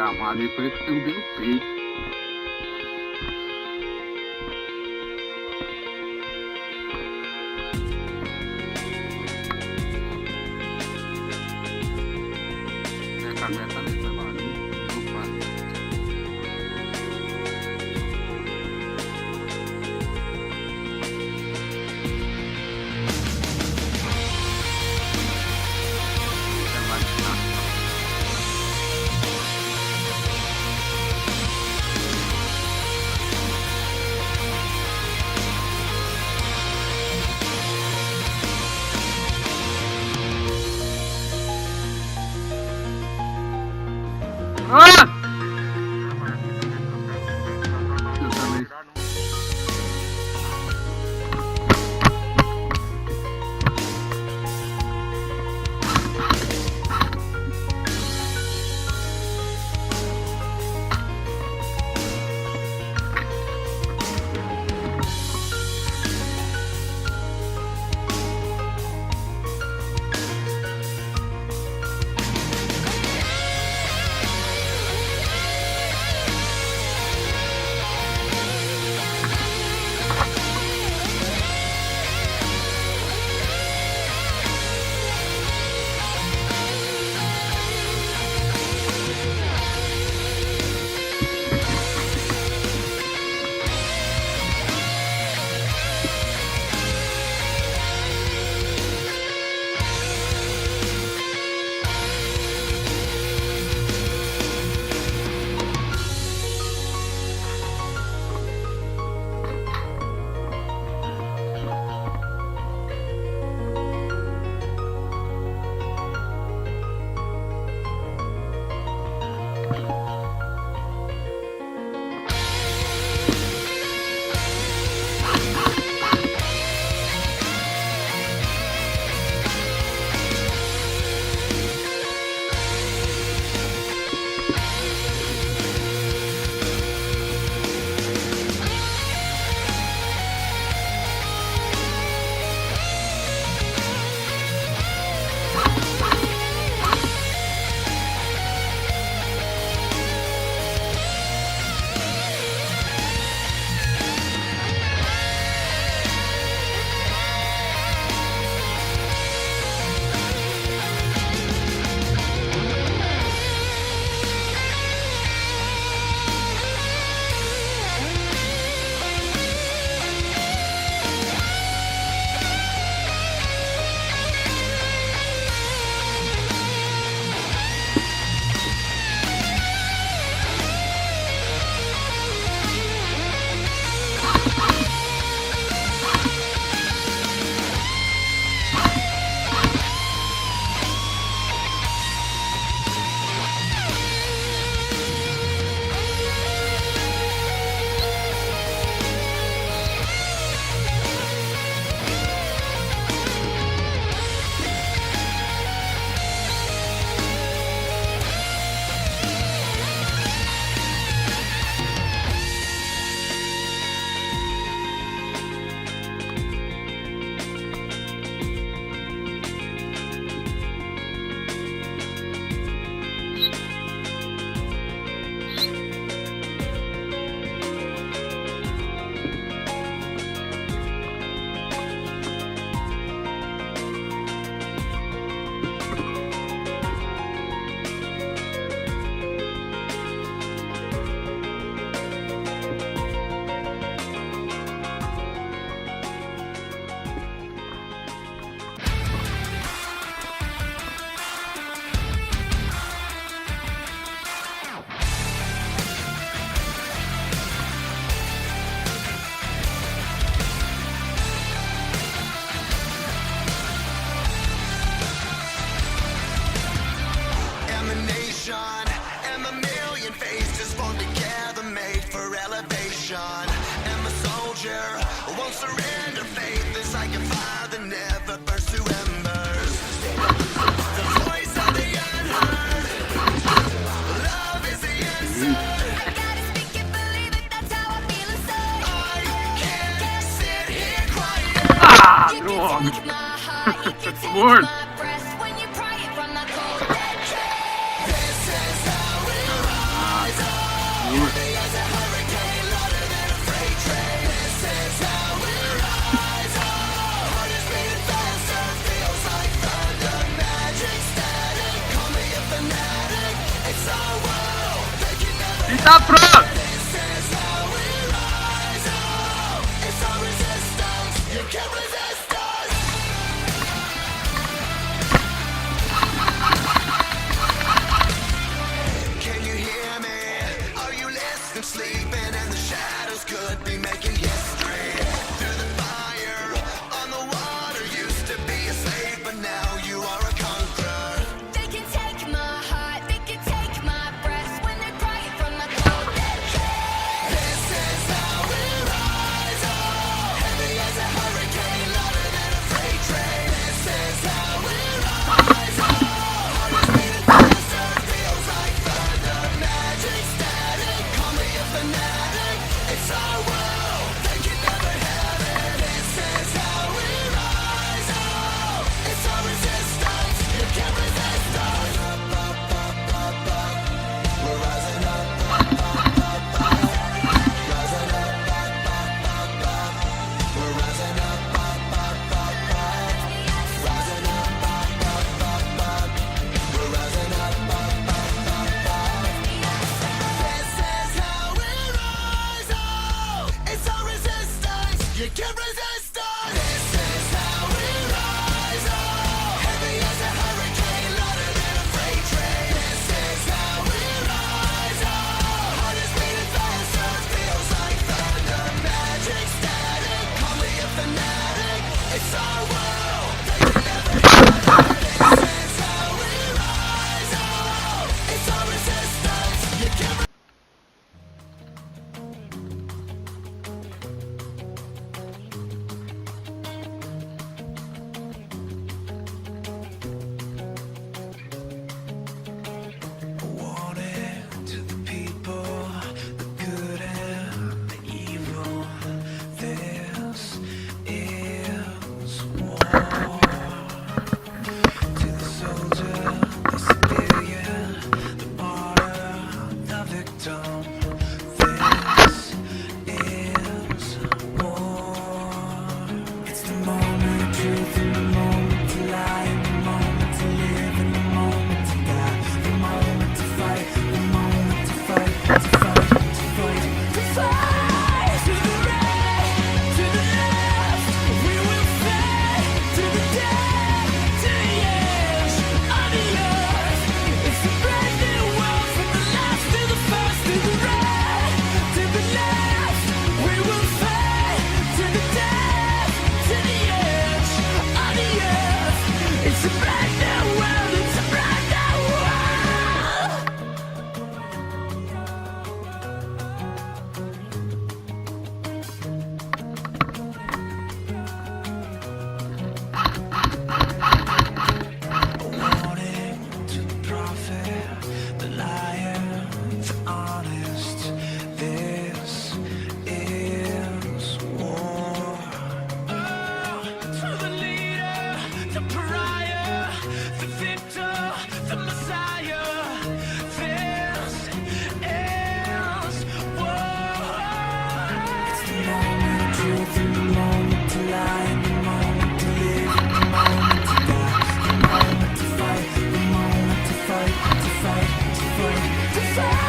ali foi um belo peito. Minha caminhada tá ali trabalhando. Ah! Eu também. Lord. Lita Pro! Can you hear me? Are you listening? Sleeping and the shadows could be making history. Through the fire, on the water, used to be a slave, but now you are a conqueror. They can take my heart, they can take my breath when they pry it from my cold dead chest. This is how we rise up, heavy as a hurricane, louder than a freight train. This is how we rise up, heart is beating faster, feels like thunder, magic static. Call me a fanatic, it's our world, they can never have it. This is how we rise up, it's our resistance, you can't resist us. Up, up, up, up, up, we're rising up, up, up, up, up. Rising up, up, up, up, up. We're rising up, up, up, up, up. Rising up, up, up, up, up. We're rising up, up, up, up, up. This is how we rise up. It's our resistance. You can't resist us. This is how we rise up. Heavy as a hurricane, louder than a freight train. This is how we rise up. Heart is beating faster, feels like thunder, magic static. Call me a fanatic. It's our world. They can never have it. This is how we rise up. It's our resistance. You can't. Warning to the people, the good and the evil. This is war. To the soldier, the civilian, the martyr, the victim. This is war. It's the moment of truth and the moment to lie, and the moment to live and the moment to die, the moment to fight, the moment to fight, to fight, to fight, to fight. To the right, to the left, we will fight to the death, to the edge of the earth. It's a brand new world from the last to the first, to the right, to the left, we will fight to the death, to the edge of the earth. It's a brand new world, it's a brand new world. Warning to the prophet, the liar, the honest. This is war. To the leader, the pariah, the victor, the messiah. This is war. It's the moment of truth and the moment to lie, and the moment to live and the moment to die, the moment to fight, the moment to fight, to fight, to fight, to fight.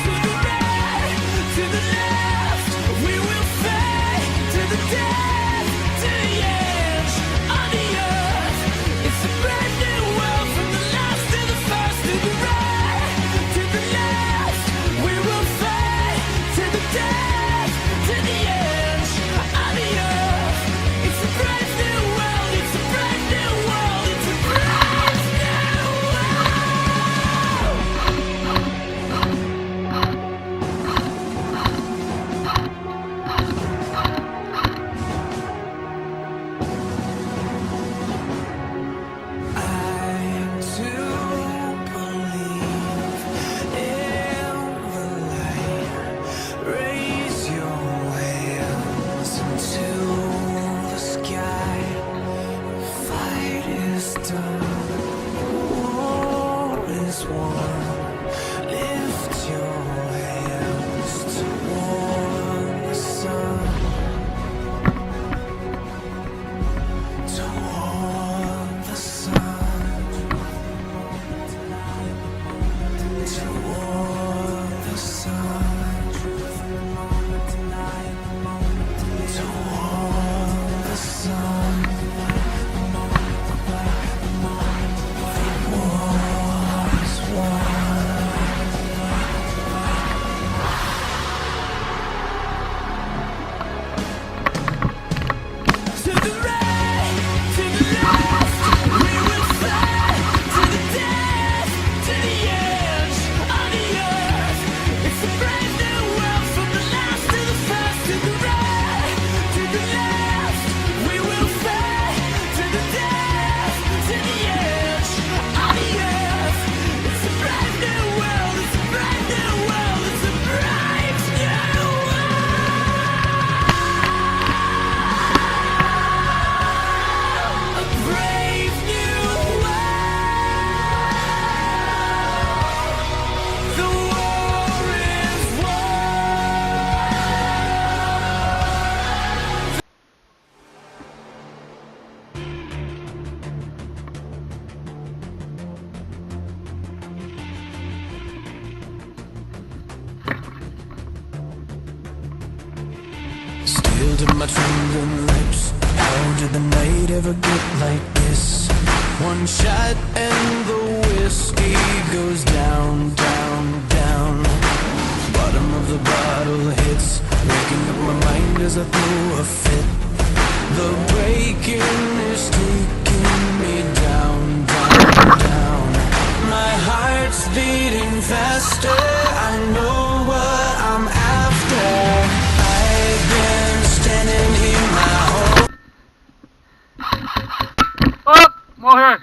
To the right, to the left, we will fight to the death, to the edge of the earth. It's a brand new world from the last to the first, to the right, to the left, we will fight to the death, to the edge of the earth. It's a brand new world, it's a brand new world, it's a brand new I too believe in the light. Raise your hands into the sky. Fight is done. War is won. Lift your hands toward the sun. Toward the sun. Toward the sun. to my trembling lips. How did the night ever get like this? One shot and the whiskey goes down, down, down. Bottom of the bottle hits, waking up my mind as I throw a fit. The breaking is taking me down, down, down. My heart's beating faster, I know what I'm after. I've been standing here my whole Oh, more here.